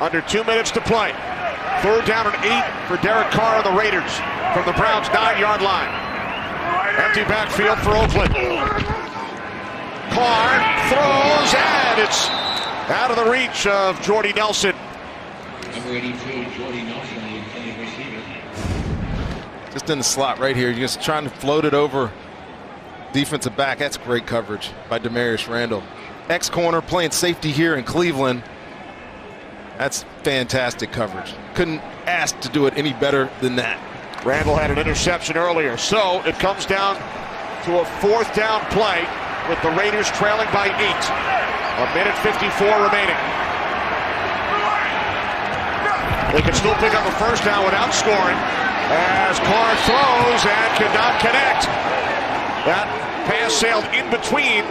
Under 2 minutes to play. 3rd down and 8 for Derek Carr and the Raiders from the Browns' 9-yard line. Empty backfield for Oakland. Carr throws, and it's out of the reach of Jordy Nelson. Number 82, Jordy Nelson, the intended receiver. Just in the slot right here. You're just trying to float it over defensive back. That's great coverage by Demarius Randall. Ex-corner playing safety here in Cleveland. That's fantastic coverage. Couldn't ask to do it any better than that. Randall had an interception earlier, so it comes down to a 4th down play with the Raiders trailing by 8. 1:54 remaining. They can still pick up a 1st down without scoring as Carr throws and cannot connect. That pass sailed in between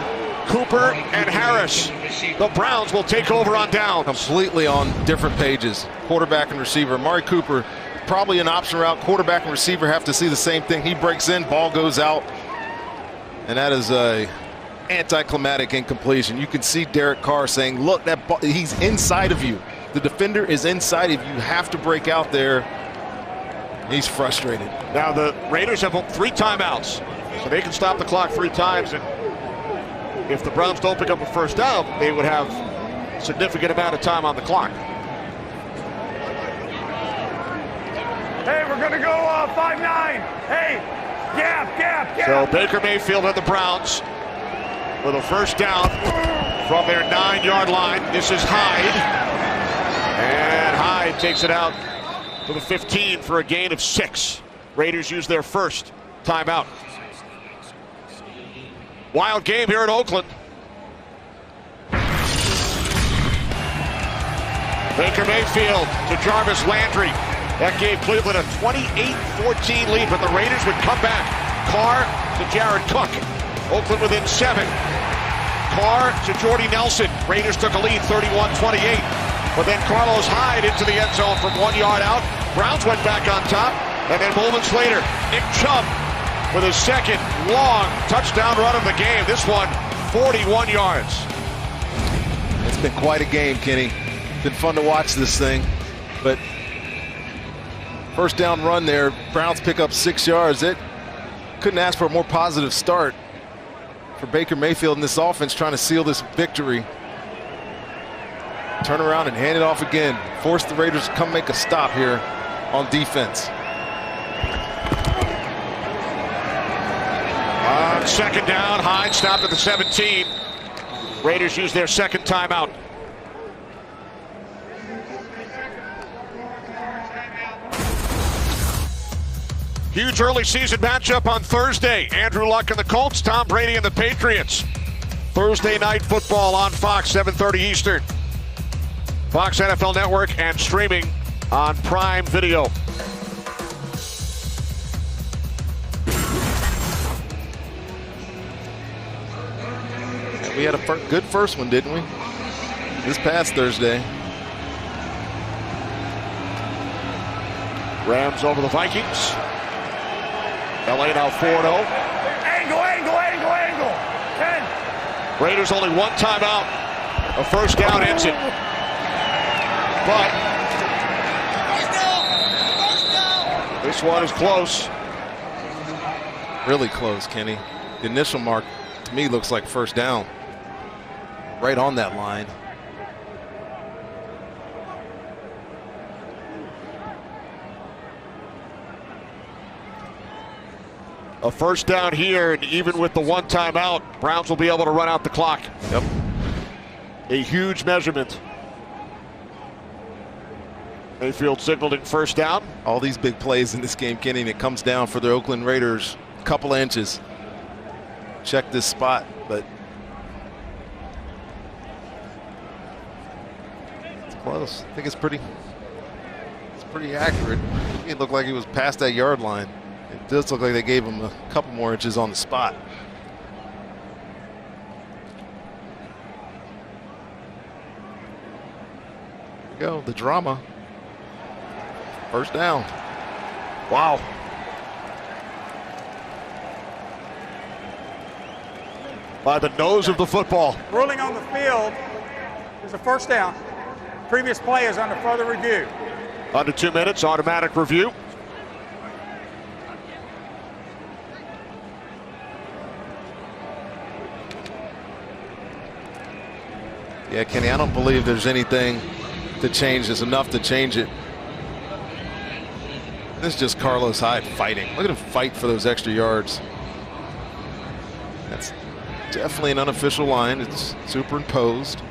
Cooper and Harris. The Browns will take over on downs. Completely on different pages. Quarterback and receiver. Amari Cooper, probably an option route. Quarterback and receiver have to see the same thing. He breaks in, ball goes out. And that is a anticlimactic incompletion. You can see Derek Carr saying, look, that ball, he's inside of you. The defender is inside of you. You have to break out there. He's frustrated. Now the Raiders have 3 timeouts, so they can stop the clock 3 times. And if the Browns don't pick up a 1st down, they would have a significant amount of time on the clock. Hey, we're going to go 5-9. Hey, gap. So Baker Mayfield and the Browns with a 1st down from their 9-yard line. This is Hyde. And Hyde takes it out to the 15 for a gain of 6. Raiders use their 1st timeout. Wild game here in Oakland. Baker Mayfield to Jarvis Landry. That gave Cleveland a 28-14 lead, but the Raiders would come back. Carr to Jared Cook. Oakland within 7. Carr to Jordy Nelson. Raiders took a lead 31-28. But then Carlos Hyde into the end zone from 1 yard out. Browns went back on top. And then moments later, Nick Chubb with his 2nd long touchdown run of the game. This one, 41 yards. It's been quite a game, Kenny. Been fun to watch this thing. But 1st down run there, Browns pick up 6 yards. It couldn't ask for a more positive start for Baker Mayfield and this offense trying to seal this victory. Turn around and hand it off again. Force the Raiders to come make a stop here on defense. On 2nd down, Hyde stopped at the 17. Raiders use their 2nd timeout. Huge early season matchup on Thursday. Andrew Luck and the Colts, Tom Brady and the Patriots. Thursday night football on Fox, 7:30 Eastern. Fox NFL Network and streaming on Prime Video. We had a good first one, didn't we? This past Thursday. Rams over the Vikings. LA now 4-0. Angle. 10. Raiders only 1 timeout. A 1st down ends it. But this one is close. Really close, Kenny. The initial mark to me looks like 1st down. Right on that line. A 1st down here, and even with the 1 timeout, Browns will be able to run out the clock. Yep. A huge measurement. Mayfield signaling 1st down. All these big plays in this game, Kenny, and it comes down for the Oakland Raiders. A couple of inches. Check this spot, but it's close. I think it's pretty accurate. It looked like he was past that yard line. It does look like they gave him a couple more inches on the spot. There we go, the drama. 1st down. Wow. By the nose of the football. Ruling on the field is a 1st down. previous play is under further review. Under 2 minutes, automatic review. Yeah, Kenny, I don't believe there's anything to change. There's enough to change it. This is just Carlos Hyde fighting. Look at him fight for those extra yards. That's definitely an unofficial line. It's superimposed.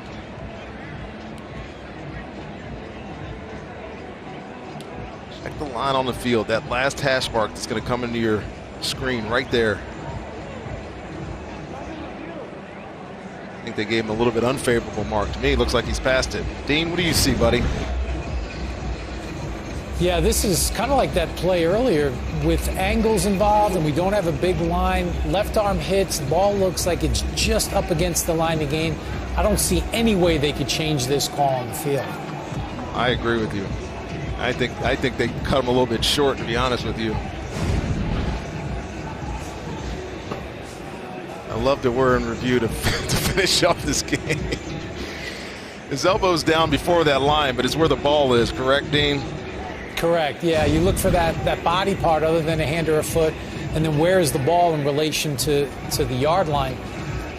Check the line on the field. That last hash mark that's going to come into your screen right there. I think they gave him a little bit unfavorable mark. To me, it looks like he's past it. Dean, what do you see, buddy? Yeah, this is kind of like that play earlier with angles involved, and we don't have a big line. Left arm hits, the ball looks like it's just up against the line to gain. I don't see any way they could change this call on the field. I agree with you. I think they cut him a little bit short, to be honest with you. I love that we're in review to finish off this game. His elbow's down before that line, but it's where the ball is, correct, Dean? Correct, yeah. You look for that body part other than a hand or a foot, and then where is the ball in relation to the yard line?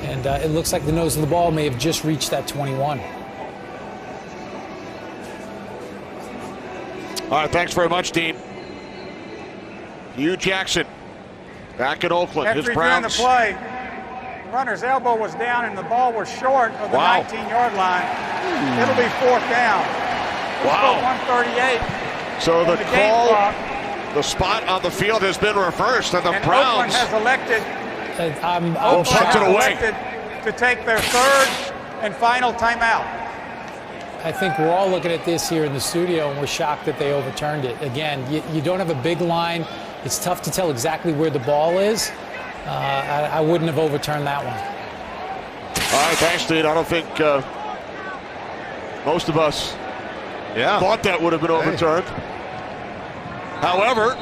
And it looks like the nose of the ball may have just reached that 21. All right, thanks very much, Dean. Hugh Jackson back in Oakland. After His reviewing the Browns. play, the runner's elbow was down and the ball was short of the 19-yard line. It'll be fourth down. Wow. 138. So the on the game call, clock. the spot on the field has been reversed, and the And Browns Oakland has elected, I'm punt it away. to take their third and final timeout. I think we're all looking at this here in the studio, and we're shocked that they overturned it. Again, you don't have a big line. It's tough to tell exactly where the ball is. I wouldn't have overturned that one. All right, thanks, Dean. I don't think most of us thought that would have been overturned. However,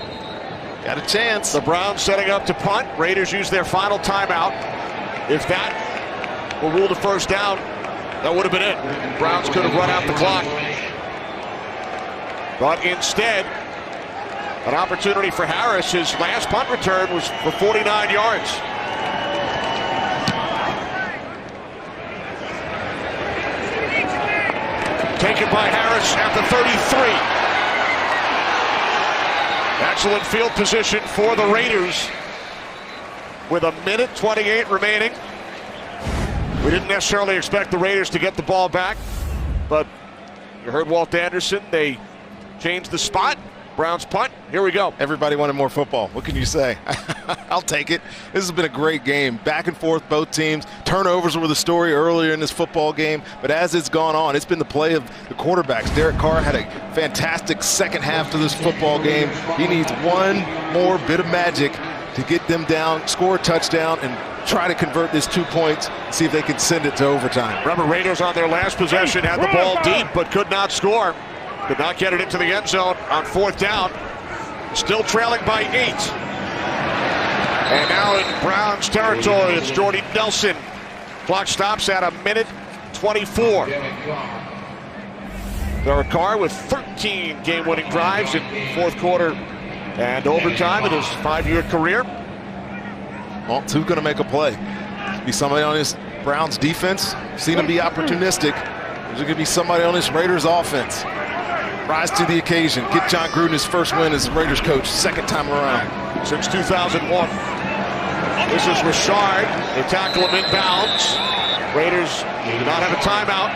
Got a chance. The Browns setting up to punt. Raiders use their final timeout. If that were ruled a first down, that would have been it. Browns could have run out the clock. But instead, an opportunity for Harris. His last punt return was for 49 yards. Taken by Harris at the 33. Excellent field position for the Raiders with 1:28 remaining. We didn't necessarily expect the Raiders to get the ball back, but you heard Walt Anderson. They changed the spot. Browns punt. Here we go. Everybody wanted more football. What can you say? I'll take it. This has been a great game. Back and forth, both teams. Turnovers were the story earlier in this football game, but as it's gone on, it's been the play of the quarterbacks. Derek Carr had a fantastic second half to this football game. He needs one more bit of magic to get them down, score a touchdown, and try to convert this 2 points, see if they can send it to overtime. Remember, Raiders on their last possession had the ball deep but could not score. Could not get it into the end zone on fourth down. Still trailing by 8. And now in Browns territory, it's Jordy Nelson. Clock stops at 1:24. Derek Carr with 13 game-winning drives in fourth quarter and overtime in his 5-year career. Well, who's going to make a play? Be somebody on this Browns defense. Seen him be opportunistic. There's going to be somebody on this Raiders offense. Rise to the occasion. Get John Gruden his first win as Raiders coach, second time around. Since 2001. This is Richard. They tackle him inbounds. Raiders do not have a timeout.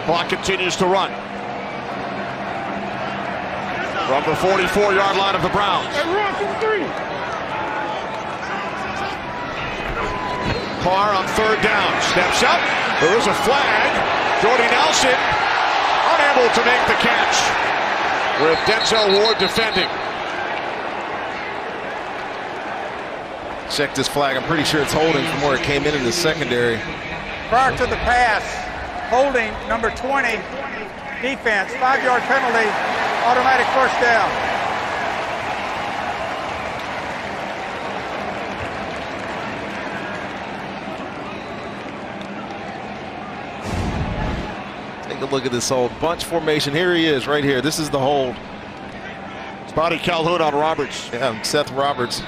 Clock continues to run. From the 44-yard line of the Browns. Carr on third down. Steps up. There is a flag. Jordy Nelson unable to make the catch with Denzel Ward defending. Check this flag. I'm pretty sure it's holding from where it came in the secondary. Prior to the pass, holding number 20, defense, 5-yard penalty, automatic first down. Take a look at this hold. Bunch formation. Here he is right here. This is the hold. Bobby Calhoun on Roberts. Yeah, Seth Roberts.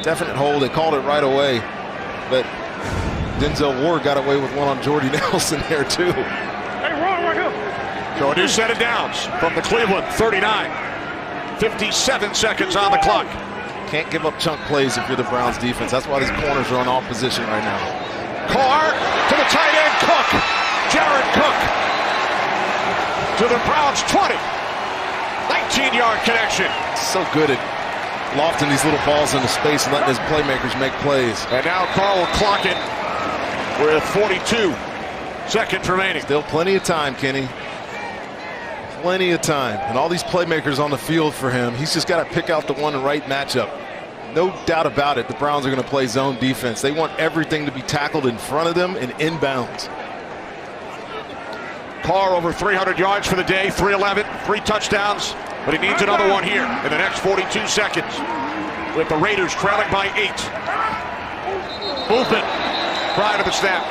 Definite hold. They called it right away. But Denzel Ward got away with one on Jordy Nelson there, too. So a new set of downs from the Cleveland 39. 57 seconds on the clock. Can't give up chunk plays if you're the Browns defense. That's why these corners are on off position right now. Carr to the tight end, Cook. Jared Cook to the Browns 20. 19-yard connection. So good at lofting these little balls into space and letting his playmakers make plays. And now Carr will clock it with 42 seconds remaining. Still plenty of time, Kenny. Plenty of time. And all these playmakers on the field for him. He's just got to pick out the one right matchup. No doubt about it, the Browns are going to play zone defense. They want everything to be tackled in front of them and inbounds. Carr over 300 yards for the day, 311, 3 touchdowns, but he needs another one here in the next 42 seconds with the Raiders trailing by 8. Movement prior to the snap.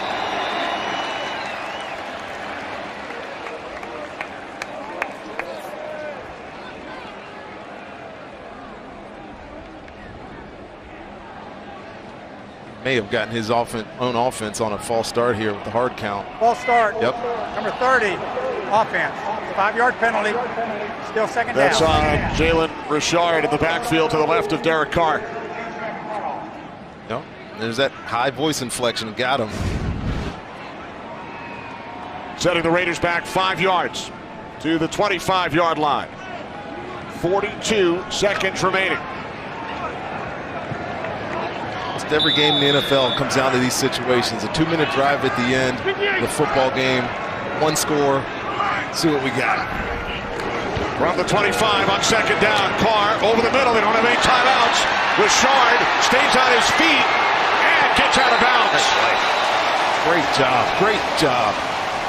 May have gotten his own offense on a false start here with the hard count. False start. Yep. Number 30, offense. 5-yard penalty. Still second down. That's on Jalen Richard in the backfield to the left of Derek Carr. No, there's that high voice inflection. Got him. Setting the Raiders back 5 yards to the 25-yard line. 42 seconds remaining. Every game in the NFL comes down to these situations. A 2-minute drive at the end of the football game. 1 score. See what we got. From the 25 on second down. Carr over the middle. They don't have any timeouts. Richard stays on his feet and gets out of bounds. Great job. Great job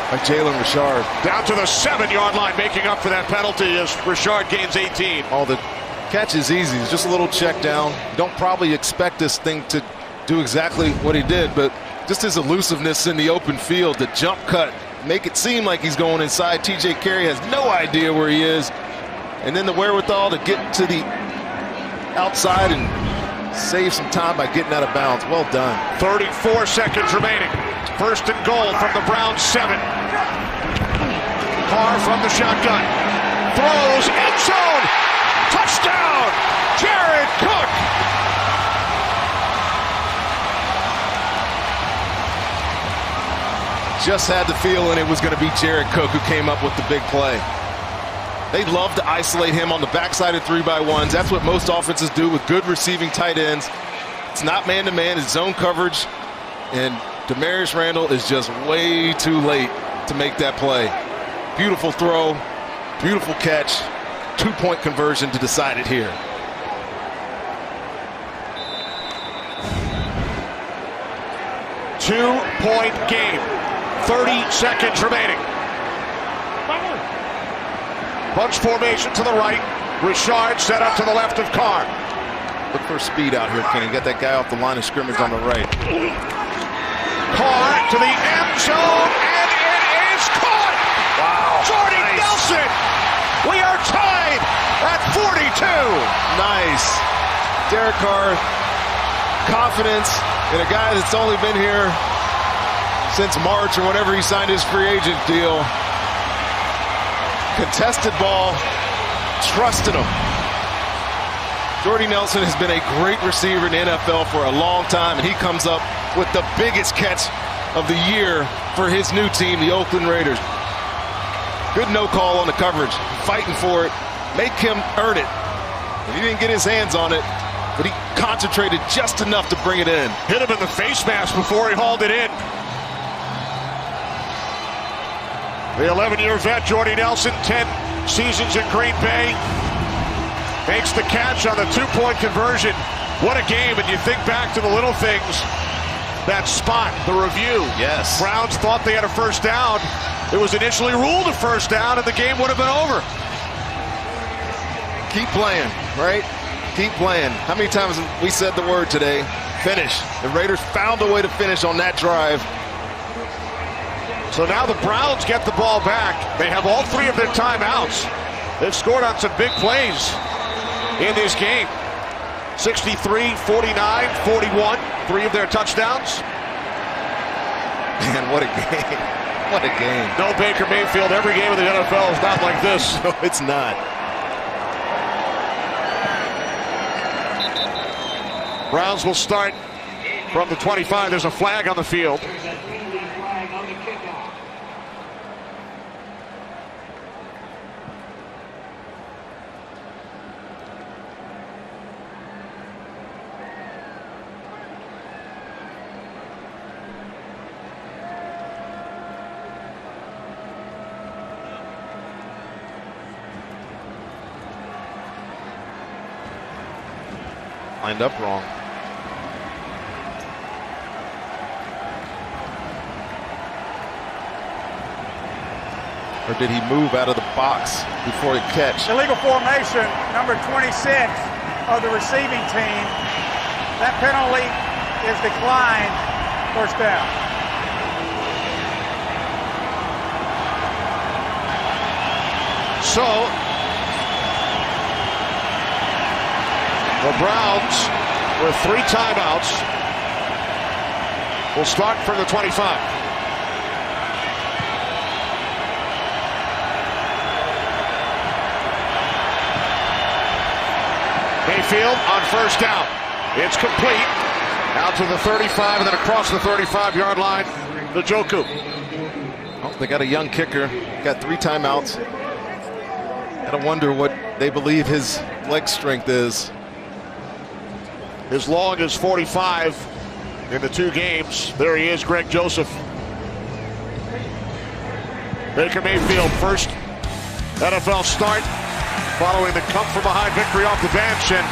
by Jalen Richard. Down to the 7-yard line, making up for that penalty as Richard gains 18. All the catch is easy. It's just a little check down. You don't probably expect this thing to do exactly what he did, but just his elusiveness in the open field, the jump cut, make it seem like he's going inside. TJ Carey has no idea where he is. And then the wherewithal to get to the outside and save some time by getting out of bounds. Well done. 34 seconds remaining. First and goal from the Browns 7. Carr from the shotgun. Throws end zone. Touchdown, Jared Cook. Just had the feeling it was going to be Jared Cook who came up with the big play. They love to isolate him on the backside of 3-by-1s. That's what most offenses do with good receiving tight ends. It's not man-to-man, it's zone coverage. And Demarius Randall is just way too late to make that play. Beautiful throw, beautiful catch. 2-point conversion to decide it here. Two-point game. 30 seconds remaining. Bunch formation to the right. Richard set up to the left of Carr. Look for speed out here, Kenny. Get that guy off the line of scrimmage on the right. Carr to the end zone, and it is caught. Wow. Jordy Nelson. We are tied at 42. Nice. Derek Carr, confidence in a guy that's only been here since March or whenever he signed his free agent deal. Contested ball, trusting him. Jordy Nelson has been a great receiver in the NFL for a long time, and he comes up with the biggest catch of the year for his new team, the Oakland Raiders. Good no call on the coverage, fighting for it, make him earn it. And he didn't get his hands on it, but he concentrated just enough to bring it in. Hit him in the face mask before he hauled it in. The 11-year vet, Jordy Nelson, 10 seasons in Green Bay, makes the catch on the 2-point conversion. What a game, and you think back to the little things. That spot, the review. Yes. Browns thought they had a first down. It was initially ruled a first down, and the game would have been over. Keep playing, right? Keep playing. How many times have we said the word today? Finish. The Raiders found a way to finish on that drive. So now the Browns get the ball back. They have all 3 of their timeouts. They've scored on some big plays in this game. 63, 49, 41, 3 of their touchdowns. Man, what a game. What a game. No Baker Mayfield. Every game of the NFL is not like this. No, it's not. Browns will start from the 25. There's a flag on the field. Lined up wrong. Or did he move out of the box before he catch? Illegal formation, number 26 of the receiving team. That penalty is declined. First down. So the Browns, with 3 timeouts, will start from the 25. Mayfield on first down. It's complete. Out to the 35 and then across the 35-yard line, the Njoku. Oh, they got a young kicker. Got 3 timeouts. Gotta wonder what they believe his leg strength is. As long as 45 in the 2 games. There he is, Greg Joseph. Baker Mayfield, first NFL start following the come-from-behind victory off the bench, and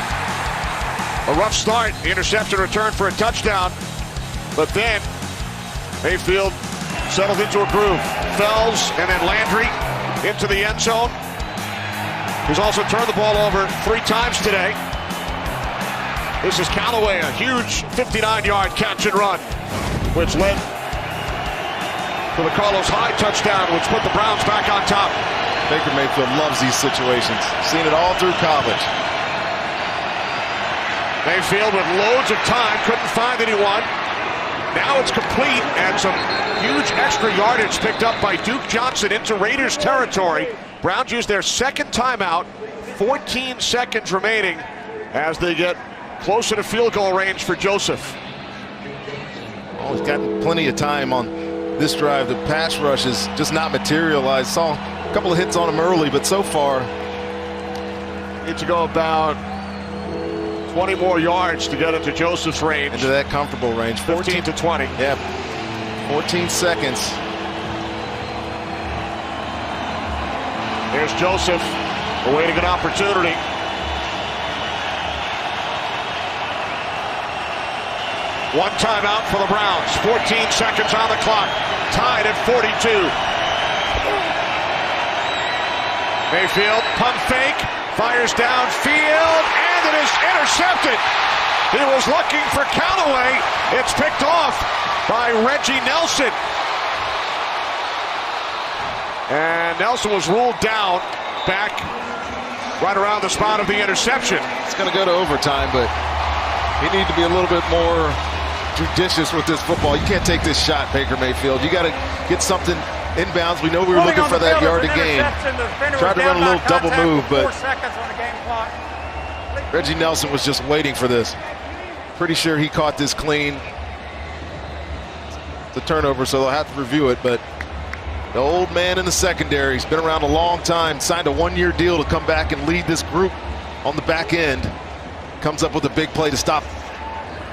a rough start. The interception return for a touchdown, but then Mayfield settled into a groove. Fells and then Landry into the end zone. He's also turned the ball over 3 times today. This is Callaway, a huge 59-yard catch and run, which led to the Carlos Hyde touchdown, which put the Browns back on top. Baker Mayfield loves these situations. Seen it all through college. Mayfield with loads of time, couldn't find anyone. Now it's complete, and some huge extra yardage picked up by Duke Johnson into Raiders territory. Browns use their 2nd timeout, 14 seconds remaining as they get closer to field goal range for Joseph. Oh, he's gotten plenty of time on this drive. The pass rush is just not materialized. Saw a couple of hits on him early, but so far Need to go about 20 more yards to get into Joseph's range. into that comfortable range. 15 to 20. Yeah, 14 seconds. Here's Joseph awaiting an opportunity. One timeout for the Browns. 14 seconds on the clock. Tied at 42. Mayfield, pump fake, fires downfield, and it is intercepted. He was looking for Callaway. It's picked off by Reggie Nelson. And Nelson was ruled down back right around the spot of the interception. It's going to go to overtime, but he needs to be a little bit more judicious with this football. You can't take this shot, Baker Mayfield. You got to get something inbounds. We know we were looking for that yard to gain. Tried to run a little double move, but Reggie Nelson was just waiting for this. Pretty sure he caught this clean. It's a turnover, so they'll have to review it, but the old man in the secondary, he's been around a long time, signed a 1-year deal to come back and lead this group on the back end. Comes up with a big play to stop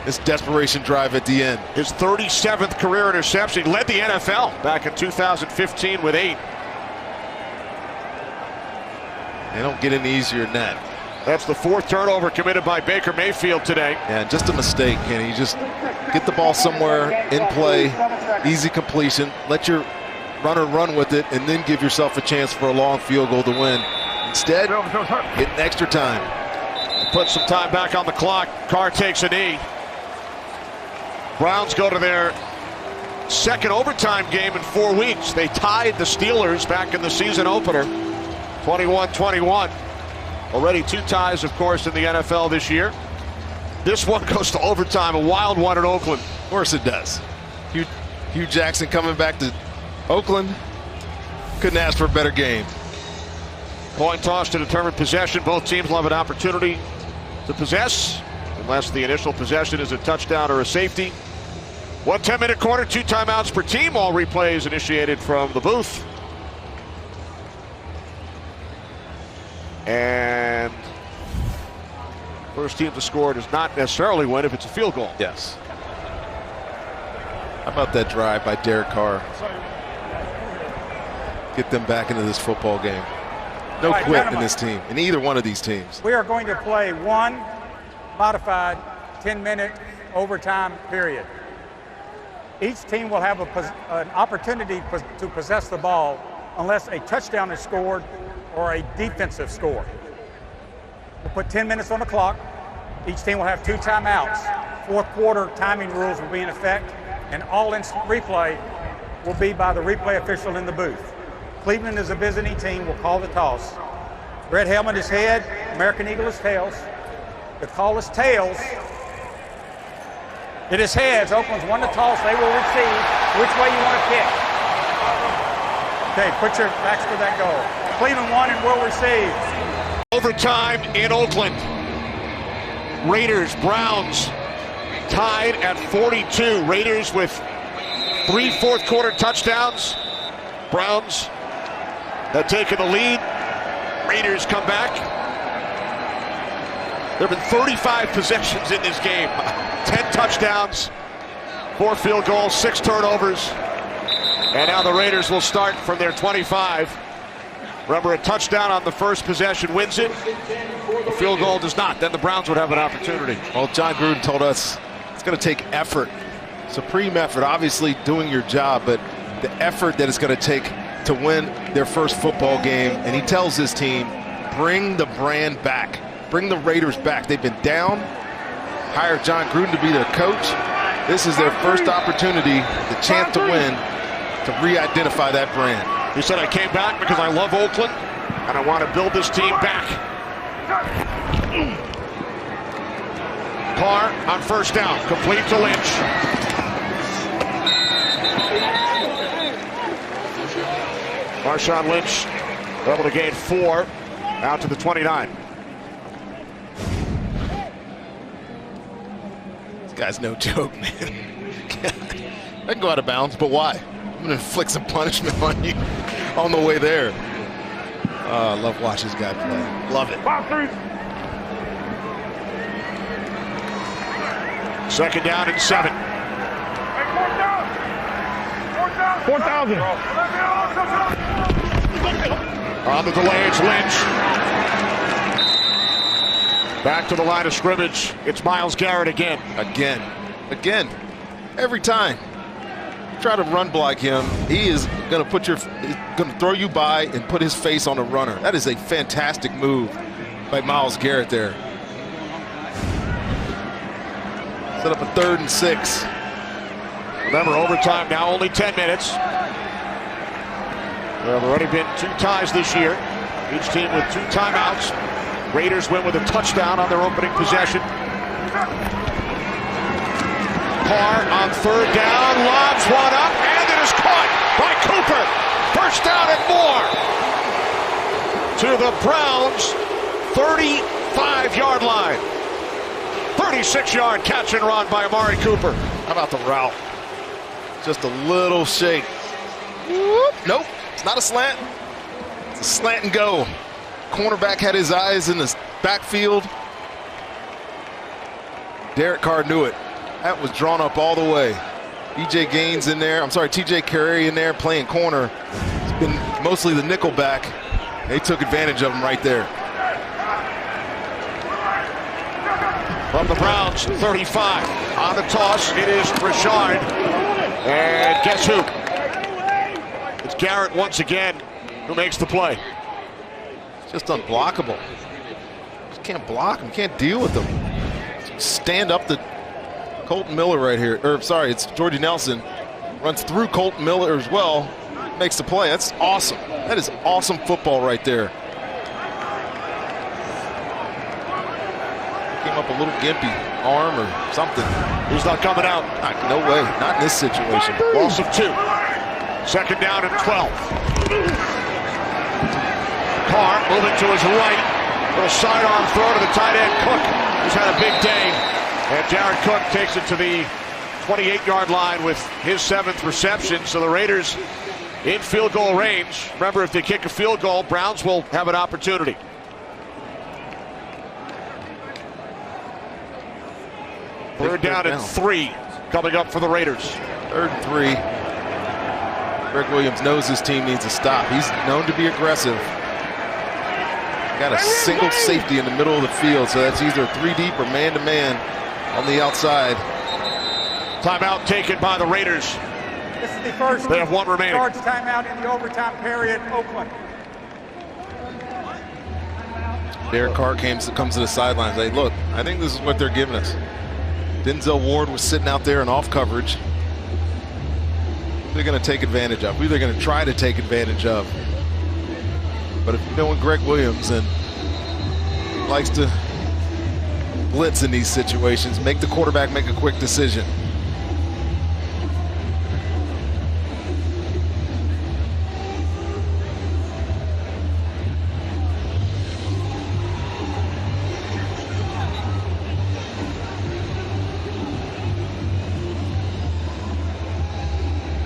this desperation drive at the end. His 37th career interception. He led the NFL back in 2015 with 8. They don't get any easier than that. That's the 4th turnover committed by Baker Mayfield today. Yeah, just a mistake. Can you just get the ball somewhere in play, easy completion, let your runner run with it, and then give yourself a chance for a long field goal to win. Instead, getting extra time. Put some time back on the clock. Carr takes a knee. Browns go to their second overtime game in 4 weeks. They tied the Steelers back in the season opener, 21-21. Already 2 ties, of course, in the NFL this year. This one goes to overtime, a wild one in Oakland. Of course it does. Hugh Jackson coming back to Oakland. Couldn't ask for a better game. Coin toss to determine possession. Both teams will have an opportunity to possess, unless the initial possession is a touchdown or a safety. 1 10-minute quarter, 2 timeouts per team. All replays initiated from the booth. And first team to score does not necessarily win if it's a field goal. Yes. How about that drive by Derek Carr? Get them back into this football game. No quit in this team, in either one of these teams. We are going to play one modified 10-minute overtime period. Each team will have an opportunity to possess the ball unless a touchdown is scored or a defensive score. We'll put 10 minutes on the clock. Each team will have 2 timeouts. Fourth quarter timing rules will be in effect, and all instant replay will be by the replay official in the booth. Cleveland is a visiting team. Will call the toss. Red helmet is head. American Eagle is tails. The call is tails. It is heads. Oakland's won the toss. They will receive. Which way you want to kick? Okay, put your backs to that goal. Cleveland won and will receive. Overtime in Oakland. Raiders, Browns tied at 42. Raiders with 3 fourth quarter touchdowns. Browns have taken the lead. Raiders come back. There have been 35 possessions in this game. 10 touchdowns, 4 field goals, 6 turnovers. And now the Raiders will start from their 25. Remember, a touchdown on the first possession wins it. The field goal does not. Then the Browns would have an opportunity. Well, John Gruden told us it's going to take effort, supreme effort, obviously doing your job, but the effort that it's going to take to win their first football game. And he tells his team, bring the brand back. Bring the Raiders back. They've been down. Hire John Gruden to be their coach. This is their first opportunity, the chance to win, to re-identify that brand. He said, I came back because I love Oakland, and I want to build this team back. Carr on first down, complete to Lynch. Marshawn Lynch able to gain 4 out to the 29. This guy's no joke, man. I can go out of bounds, but why? I'm going to inflict some punishment on you on the way there. I love watching this guy play. Love it. Second down and 7. 4,000. On the delay, it's Lynch. Back to the line of scrimmage. It's Myles Garrett again. Again. Every time. Try to run block him, he is going to throw you by and put his face on a runner. That is a fantastic move by Myles Garrett there. Set up a 3rd and 6. Remember, overtime now, only 10 minutes. There have already been 2 ties this year. Each team with 2 timeouts. Raiders win with a touchdown on their opening possession. Carr on 3rd down, lobs one up, and it is caught by Cooper. First down and more to the Browns' 35-yard line. 36-yard catch and run by Amari Cooper. How about the route? Just a little shake. Whoop. Nope, it's not a slant. It's a slant and go. Cornerback had his eyes in the backfield. Derek Carr knew it. That was drawn up all the way. TJ Carey in there playing corner. It's been mostly the nickel back. They took advantage of him right there. From the Browns, 35. On the toss, it is Richard. And guess who? It's Garrett once again who makes the play. It's just unblockable. Just can't block him, can't deal with him. Stand up the Colton Miller right here. It's Jordy Nelson Runs through Colton Miller as well. Makes the play. That's awesome. That is awesome football right there. Came up a little gimpy arm or something. He's not coming out. No way. Not in this situation. Loss of 2. Second down and 12. Carr moving to his right. Little sidearm throw to the tight end Cook, who's had a big day. And Jared Cook takes it to the 28-yard line with his 7th reception. So the Raiders in field goal range. Remember, if they kick a field goal, Browns will have an opportunity. Third down and 3 coming up for the Raiders. 3rd and 3. Greg Williams knows his team needs a stop. He's known to be aggressive. Got a single safety in the middle of the field, so that's either 3 deep or man-to-man on the outside. Timeout taken by the Raiders. This is the first. They have 1 remaining. Charge timeout in the overtime period, Oakland. Derek Carr comes to the sidelines. Hey, look, I think this is what they're giving us. Denzel Ward was sitting out there in off coverage. They're going to take advantage of. Who they're going to try to take advantage of. But if you know Greg Williams and likes to blitz in these situations, make the quarterback make a quick decision.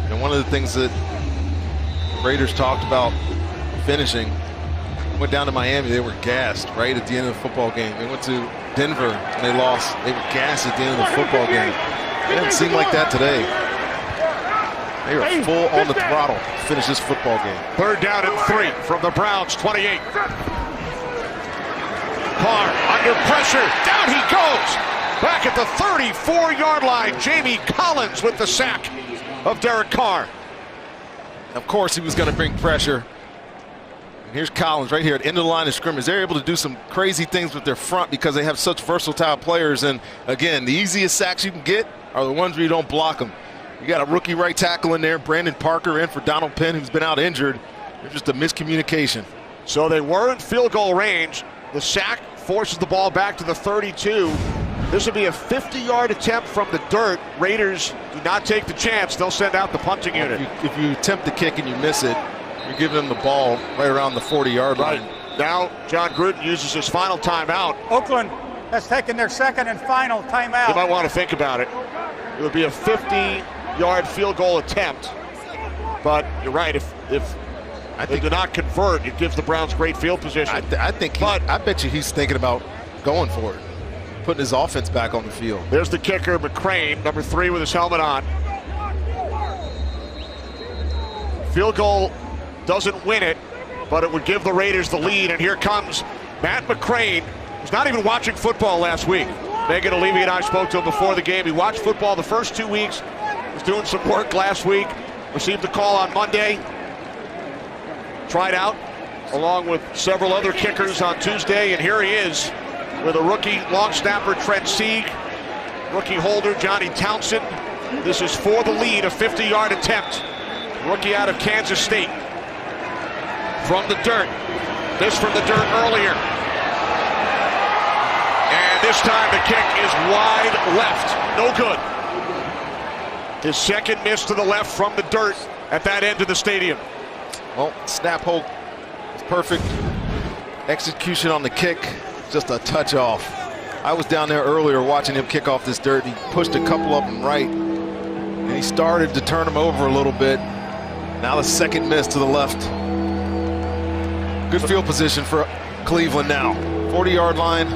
And one of the things that Raiders talked about finishing, went down to Miami, they were gassed right at the end of the football game. They went to Denver and they lost. They were gassed at the end of the football game. It didn't seem like that today. They are full on the throttle to finish this football game. 3rd down and 3 from the Browns 28. Carr under pressure. Down he goes. Back at the 34-yard line. Jamie Collins with the sack of Derek Carr. Of course he was going to bring pressure. And here's Collins right here at the end of the line of scrimmage. They're able to do some crazy things with their front because they have such versatile players. And again, the easiest sacks you can get are the ones where you don't block them. You got a rookie right tackle in there, Brandon Parker in for Donald Penn, who's been out injured. There's just a miscommunication. So they were in field goal range. The sack forces the ball back to the 32. This will be a 50-yard attempt from the dirt. Raiders do not take the chance. They'll send out the punting unit. If you attempt the kick and you miss it, you're giving them the ball right around the 40-yard line. Now, John Gruden uses his final timeout. Oakland has taken their 2nd and final timeout. You might want to think about it. It would be a 50-yard field goal attempt. But you're right. If they do not convert, it gives the Browns great field position. I bet you he's thinking about going for it, putting his offense back on the field. There's the kicker, McCrane, number 3 with his helmet on. Field goal doesn't win it, but it would give the Raiders the lead. And here comes Matt McCrane, who's not even watching football last week. Megan O'Leary and I spoke to him before the game. He watched football the first 2 weeks, was doing some work last week, received a call on Monday, tried out along with several other kickers on Tuesday, and here he is with a rookie long snapper, Trent Sieg, rookie holder, Johnny Townsend. This is for the lead, a 50-yard attempt. Rookie out of Kansas State. From the dirt. This from the dirt earlier. And this time the kick is wide left. No good. His 2nd miss to the left from the dirt at that end of the stadium. Well, snap hold is perfect. Execution on the kick, just a touch off. I was down there earlier watching him kick off this dirt. He pushed a couple of them right. And he started to turn them over a little bit. Now the 2nd miss to the left. Good field position for Cleveland now. 40-yard line.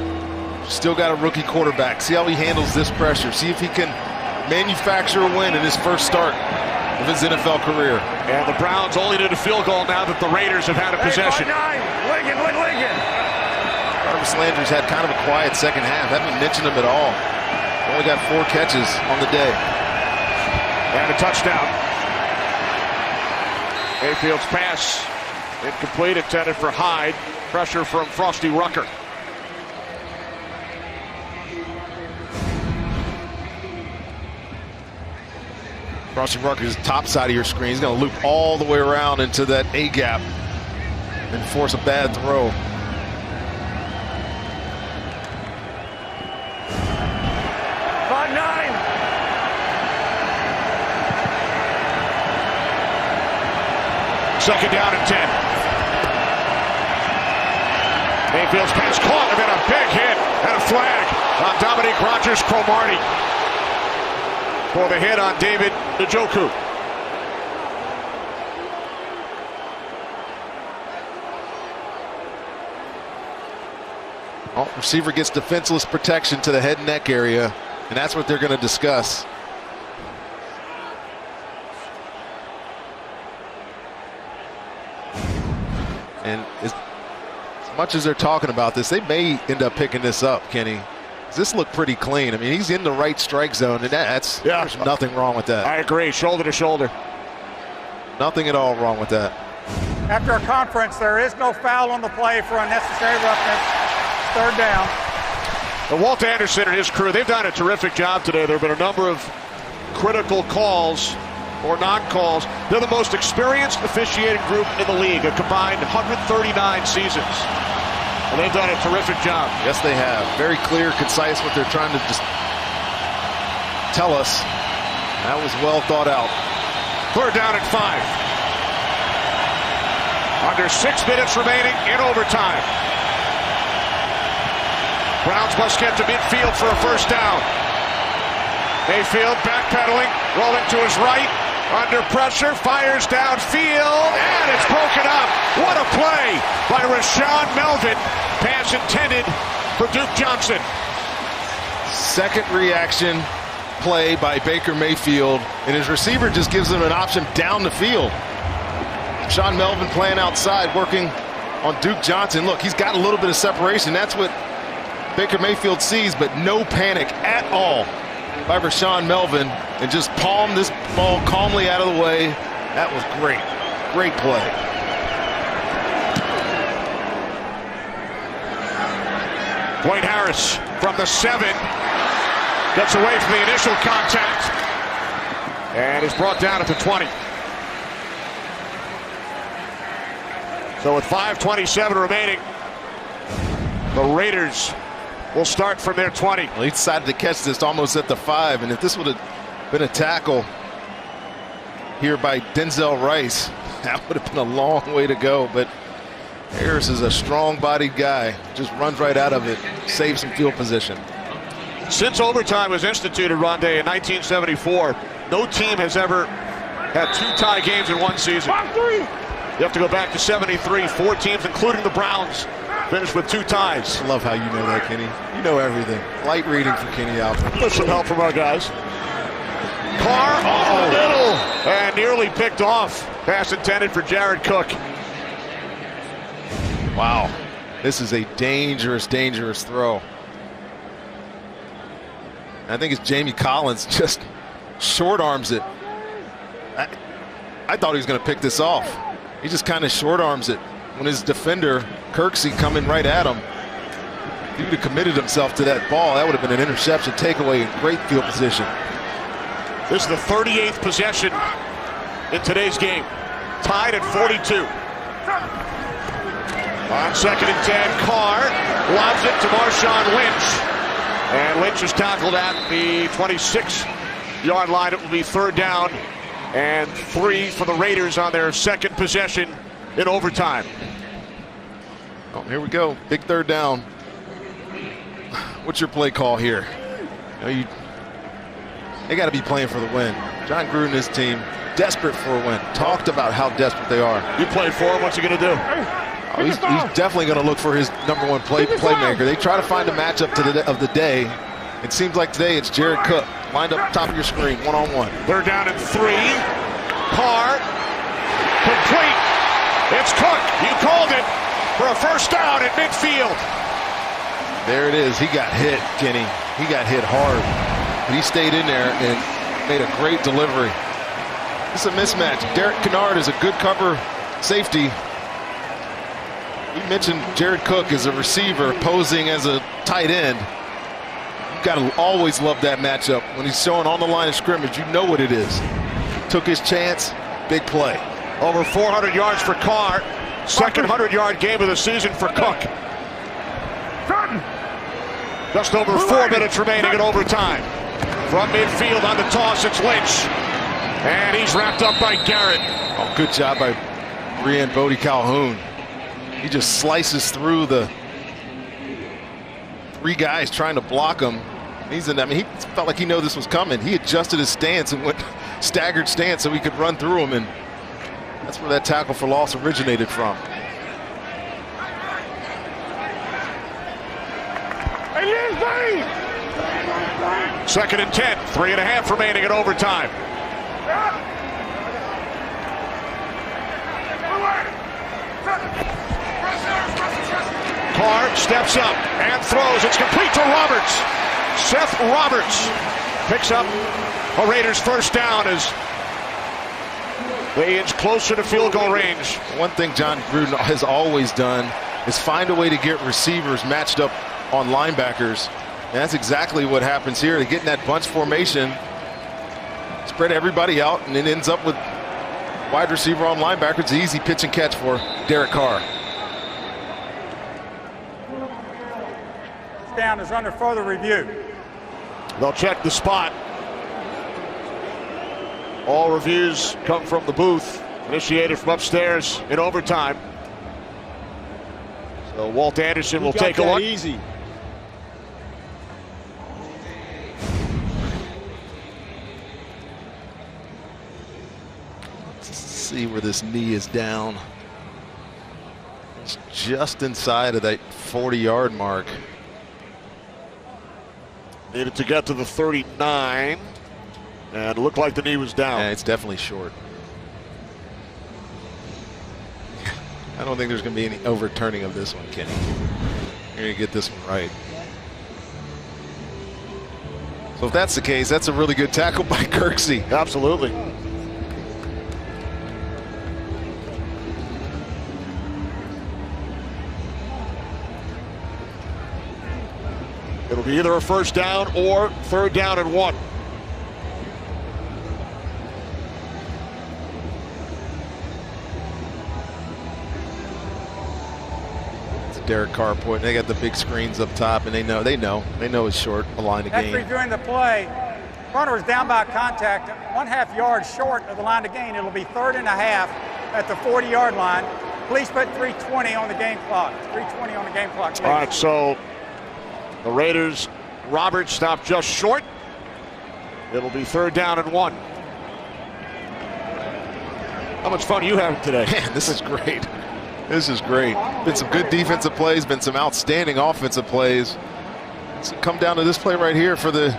Still got a rookie quarterback. See how he handles this pressure. See if he can manufacture a win in his first start of his NFL career. And the Browns only need a field goal now that the Raiders have had a possession. Jarvis Landry's had kind of a quiet second half. Haven't mentioned him at all. Only got 4 catches on the day. And a touchdown. Mayfield's pass incomplete, intended for Hyde. Pressure from Frosty Rucker. Crossing Rucker's top side of your screen. He's going to loop all the way around into that A gap and force a bad throw. Second down and 10. Mayfield's pass caught, and then a big hit and a flag on Dominique Rodgers-Cromartie for the hit on David Njoku. Well, receiver gets defenseless protection to the head and neck area, and that's what they're going to discuss. And as much as they're talking about this, they may end up picking this up, Kenny. This looked pretty clean. I mean, he's in the right strike zone, and there's nothing wrong with that. I agree, shoulder to shoulder. Nothing at all wrong with that. After a conference, there is no foul on the play for unnecessary roughness. Third down. And Walt Anderson and his crew, they've done a terrific job today. There have been a number of critical calls or non-calls. They're the most experienced officiating group in the league, a combined 139 seasons. And they've done a terrific job. Yes, they have. Very clear, concise, what they're trying to just tell us. That was well thought out. Third down and 5. Under 6 minutes remaining in overtime. Browns must get to midfield for a first down. Mayfield backpedaling, rolling to his right. Under pressure, fires downfield, and it's broken up. What a play by Rashaan Melvin. Pass intended for Duke Johnson. Second reaction play by Baker Mayfield, and his receiver just gives him an option down the field. Rashaan Melvin playing outside, working on Duke Johnson. Look, he's got a little bit of separation. That's what Baker Mayfield sees, but no panic at all by Rashaan Melvin, and just palm this ball calmly out of the way. That was great. Great play. Dwight Harris from the 7 gets away from the initial contact and is brought down at the 20. So with 5:27 remaining, the Raiders will start from their 20. Well, he decided to catch this almost at the 5, and if this would have been a tackle here by Denzel Rice, that would have been a long way to go. But Harris is a strong-bodied guy. Just runs right out of it, saves some field position. Since overtime was instituted, Rondé, in 1974, no team has ever had 2 tie games in one season. You have to go back to 73. 4 teams, including the Browns, finished with 2 ties. I love how you know that, Kenny. You know everything. Light reading from Kenny Albert. With some help from our guys. Carr over the middle and nearly picked off. Pass intended for Jared Cook. Wow. This is a dangerous, dangerous throw. I think it's Jamie Collins just short arms it. I thought he was going to pick this off. He just kind of short arms it when his defender, Kirksey, coming right at him. If he would have committed himself to that ball, that would have been an interception takeaway in great field position. This is the 38th possession in today's game. Tied at 42. On 2nd and 10, Carr lobs it to Marshawn Lynch. And Lynch is tackled at the 26-yard line. It will be 3rd down and 3 for the Raiders on their 2nd possession in overtime. Oh, here we go. Big 3rd down. What's your play call here? They got to be playing for the win. John Gruden and his team, desperate for a win. Talked about how desperate they are. You played for him. What's he going to do? Oh, he's definitely going to look for his number 1 playmaker. They try to find a matchup of the day. It seems like today it's Jared Cook lined up top of your screen, one-on-one. 3rd down and 3. Carr complete. It's Cook. You called it for a first down at midfield. There it is. He got hit, Kenny. He got hit hard. But he stayed in there and made a great delivery. It's a mismatch. Derek Kennard is a good cover safety. We mentioned Jared Cook as a receiver posing as a tight end. You've got to always love that matchup. When he's showing on the line of scrimmage, you know what it is. took his chance, big play. Over 400 yards for Carr. Second 100-yard game of the season for Cook. Just over 4 minutes remaining in overtime. From midfield on the toss, it's Lynch. And he's wrapped up by Garrett. Oh, good job by Brian Bodie Calhoun. He just slices through the 3 guys trying to block him. He's in. I mean, he felt like he knew this was coming. He adjusted his stance and went staggered stance so he could run through him, and that's where that tackle for loss originated from. Second and 10, 3.5 remaining in overtime. Carr steps up and throws. It's complete to Roberts. Seth Roberts picks up a Raiders first down as they inch closer to field goal range. One thing John Gruden has always done is find a way to get receivers matched up on linebackers. And that's exactly what happens here. They get in that bunch formation, spread everybody out, and it ends up with wide receiver on linebacker. It's an easy pitch and catch for Derek Carr. This down is under further review. They'll check the spot. All reviews come from the booth, initiated from upstairs in overtime. So Walt Anderson will take a look. Easy. See where this knee is down. It's just inside of that 40-yard mark. Needed to get to the 39, and it looked like the knee was down. Yeah, it's definitely short. I don't think there's going to be any overturning of this one, Kenny. You're going to get this one right. So if that's the case, that's a really good tackle by Kirksey. Absolutely. It'll be either a first down or third down and 1. It's a Derek Carr point. They got the big screens up top, and they know it's short, a line of After gain. reviewing the play, runner is down by contact, 1/2 yard short of the line of gain. It'll be 3rd and 1/2 at the 40-yard line. Please put 3:20 on the game clock. 3:20 on the game clock, please. All right, so the Raiders, Roberts stopped just short. It'll be 3rd down and 1. How much fun are you having today? Man, this is great. This is great. Been some good defensive plays, been some outstanding offensive plays. It's come down to this play right here for the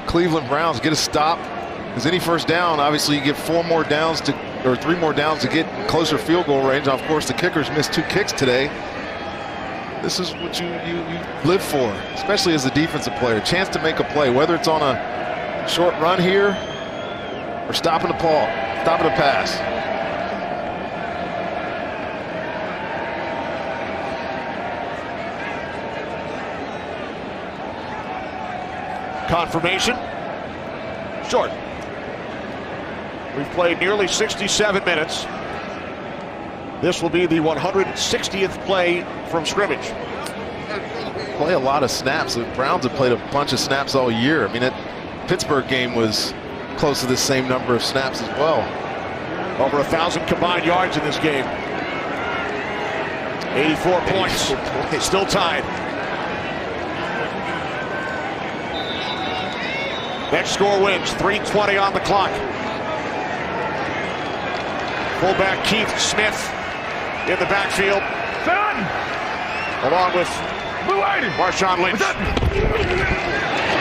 Cleveland Browns. Get a stop. Because any first down, obviously you get 4 more downs or 3 more downs to get closer field goal range. Of course, the kickers missed 2 kicks today. This is what you live for, especially as a defensive player. Chance to make a play, whether it's on a short run here or stopping a pass. Confirmation. Short. We've played nearly 67 minutes. This will be the 160th play from scrimmage. Play a lot of snaps. The Browns have played a bunch of snaps all year. I mean, that Pittsburgh game was close to the same number of snaps as well. Over 1,000 combined yards in this game. 84 points. Still tied. Next score wins. 3:20 on the clock. Fullback Keith Smith in the backfield. Along with Marshawn Lynch.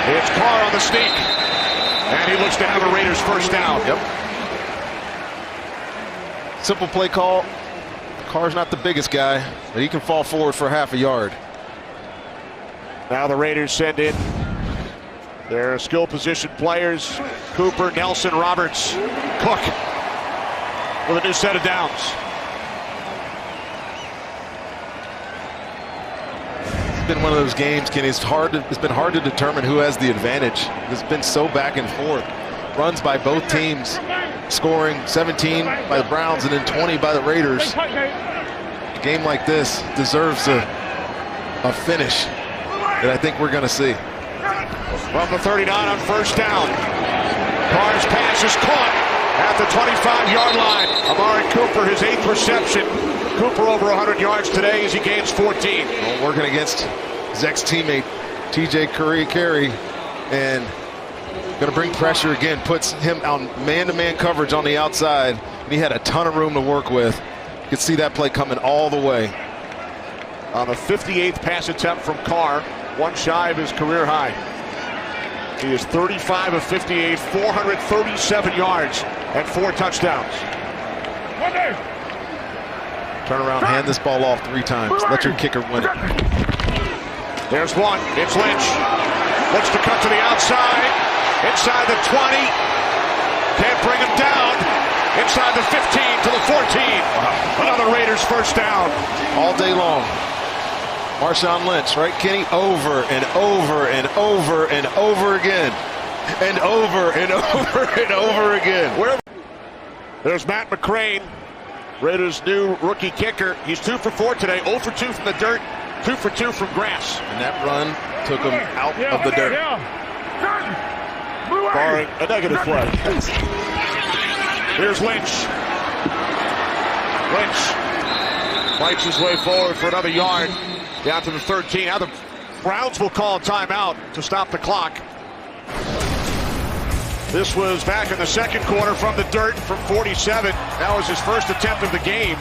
It's Carr on the sneak. And he looks to have a Raiders first down. Yep. Simple play call. Carr's not the biggest guy, but he can fall forward for 1/2 yard. Now the Raiders send in their skill position players. Cooper, Nelson, Roberts, Cook with a new set of downs. It's been one of those games, Kenny. It's been hard to determine who has the advantage. It's been so back and forth. Runs by both teams scoring, 17 by the Browns and then 20 by the Raiders. A game like this deserves a finish that I think we're going to see. From the 39 on first down. Carr's pass is caught at the 25-yard line. Amari Cooper, his 8th reception. Cooper over 100 yards today as he gains 14. Well, working against Zek's teammate, TJ Carey, and going to bring pressure again, puts him on man-to-man coverage on the outside, and he had a ton of room to work with. You could see that play coming all the way. On the 58th pass attempt from Carr, one shy of his career high. He is 35 of 58, 437 yards, and 4 touchdowns. Turn around, hand this ball off 3 times. Let your kicker win it. There's one. It's Lynch. Looks to cut to the outside. Inside the 20. Can't bring him down. Inside the 15 to the 14. Another Raiders first down. All day long. Marshawn Lynch, right, Kenny? Over and over and over and over again. And over and over and over again. There's Matt McCrane, Raiders' new rookie kicker. He's 2 for 4 today, 0 for 2 from the dirt, 2 for 2 from grass. And that run took him out of the dirt. Barring a negative play. Here's Lynch. Lynch fights his way forward for another yard. Down to the 13. Now the Browns will call a timeout to stop the clock. This was back in the second quarter from the dirt from 47. That was his first attempt of the game.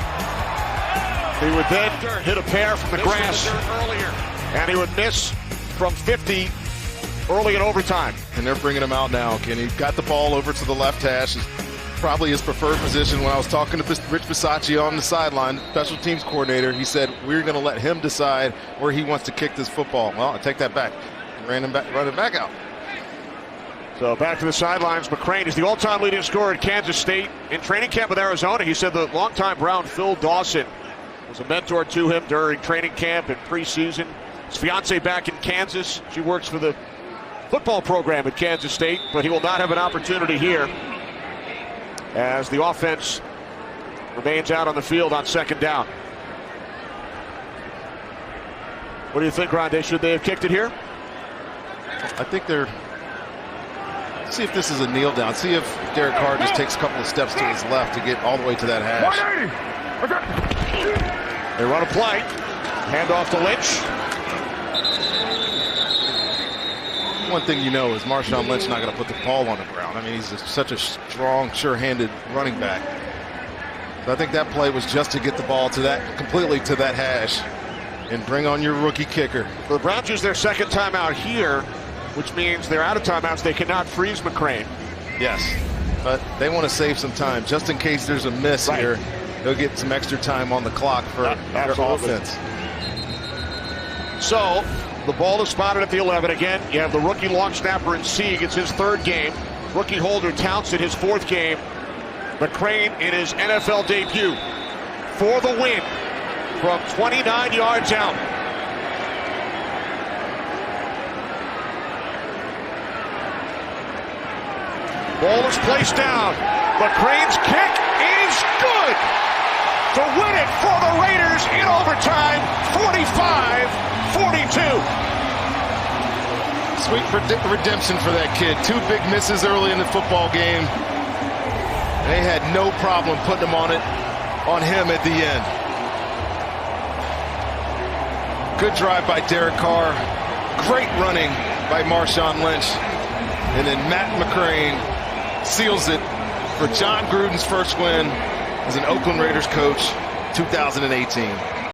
He would then hit a pair from the grass. And he would miss from 50 early in overtime. And they're bringing him out now. Kenny got the ball over to the left hash. Probably his preferred position. When I was talking to Rich Bisaccia on the sideline, special teams coordinator, he said, we're going to let him decide where he wants to kick this football. Well, I take that back. Run him back out. So back to the sidelines. McCrane is the all-time leading scorer at Kansas State. In training camp with Arizona, he said the longtime Brown Phil Dawson was a mentor to him during training camp and preseason. His fiance back in Kansas. She works for the football program at Kansas State, but he will not have an opportunity here as the offense remains out on the field on second down. What do you think, Grande? Should they have kicked it here? I think they're... See if this is a kneel down. See if Derek Carr just takes a couple of steps to his left to get all the way to that hash. They run a play. Hand off to Lynch. One thing you know is Marshawn Lynch not going to put the ball on the ground. I mean, he's such a strong, sure-handed running back. So I think that play was just to get the ball to that, completely to that hash and bring on your rookie kicker. The Browns use their second timeout here, which means they're out of timeouts. They cannot freeze McCrane. Yes, but they want to save some time just in case there's a miss here. They'll get some extra time on the clock for their offense. So the ball is spotted at the 11 again. You have the rookie long snapper in Sieg. It's his 3rd game. Rookie holder Townsend, his 4th game. McCrane in his NFL debut for the win from 29 yards out. Ball is placed down. McCrane's kick is good to win it for the Raiders in overtime, 45-42. Sweet redemption for that kid. 2 big misses early in the football game. They had no problem putting them on him at the end. Good drive by Derek Carr. Great running by Marshawn Lynch. And then Matt McCrane seals it for John Gruden's first win as an Oakland Raiders coach, 2018.